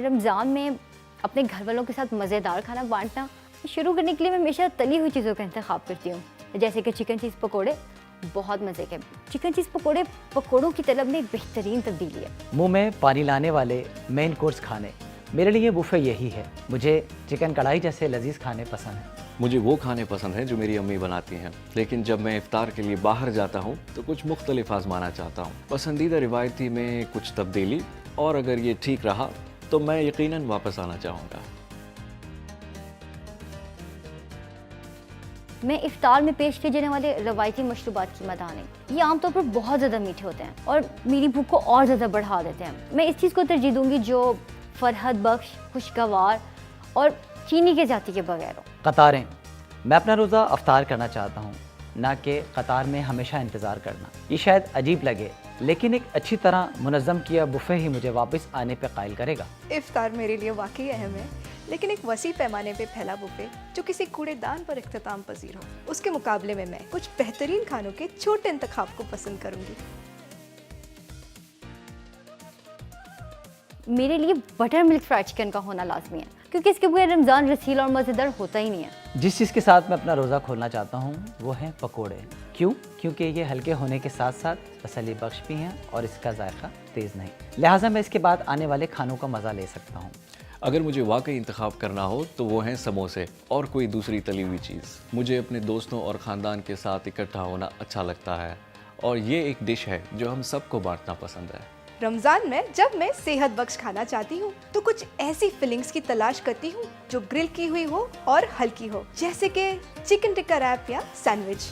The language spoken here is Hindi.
रमज़ान में अपने घर वालों के साथ मज़ेदार खाना बांटना शुरू करने के लिए मैं हमेशा तली हुई चीज़ों का इंतखाब करती हूँ, जैसे कि चिकन चीज़ पकोड़े। बहुत मज़े के चिकन चीज़ पकोड़े पकोड़ों की तलब में एक बेहतरीन तब्दीली है। मुंह में पानी लाने वाले मेन कोर्स खाने मेरे लिए बुफे यही है। मुझे चिकन कढ़ाई जैसे लजीज खाने पसंद हैं। मुझे वो खाने पसंद हैं जो मेरी अम्मी बनाती हैं, लेकिन जब मैं इफ्तार के लिए बाहर जाता हूँ तो कुछ मुख्तलिफ आजमाना चाहता हूँ। पसंदीदा रिवायती में कुछ तब्दीली, और अगर ये ठीक रहा तो मैं यकीनन वापस आना चाहूँगा। मैं इफ्तार में पेश किए जाने वाले रवायती मशरूबात की मदाह नहीं। ये आमतौर पर बहुत ज़्यादा मीठे होते हैं और मेरी भूख को और ज़्यादा बढ़ा देते हैं। मैं इस चीज़ को तरजीह दूँगी जो फरहत बख्श, खुशगवार और चीनी के जाती के बगैर हो। कतारें। मैं अपना रोज़ा अफ्तार करना चाहता हूँ, ना कि कतार में हमेशा इंतज़ार करना। ये शायद अजीब लगे, लेकिन एक अच्छी तरह मुनज़्ज़म किया बुफे ही मुझे वापस आने पे कायल करेगा। इफ्तार मेरे लिए वाकई अहम है, लेकिन एक वसी पैमाने पे फैला बुफे जो किसी कूड़ेदान पर इख्तिताम पजीर हो, उसके मुकाबले में मैं कुछ बेहतरीन खानों के छोटे इंतखाब को पसंद करूंगी। मेरे लिए बटर मिल्क फ्राइड चिकन का होना लाजमी है, क्योंकि इसके बगैर रमज़ान रसीला और मज़ेदार होता ही नहीं है। जिस चीज़ के साथ मैं अपना रोज़ा खोलना चाहता हूँ वो है पकोड़े। क्यों? क्योंकि ये हल्के होने के साथ साथ तसल्ली बख्श भी हैं और इसका जायका तेज़ नहीं, लिहाजा मैं इसके बाद आने वाले खानों का मज़ा ले सकता हूँ। अगर मुझे वाकई इंतखाब करना हो तो वो हैं समोसे और कोई दूसरी तली हुई चीज़। मुझे अपने दोस्तों और ख़ानदान के साथ इकट्ठा होना अच्छा लगता है, और ये एक डिश है जो हम सबको बांटना पसंद है। रमजान में जब मैं सेहत बख्श खाना चाहती हूँ तो कुछ ऐसी फिलिंग्स की तलाश करती हूँ जो ग्रिल की हुई हो और हल्की हो, जैसे कि चिकन टिक्का रैप या सैंडविच।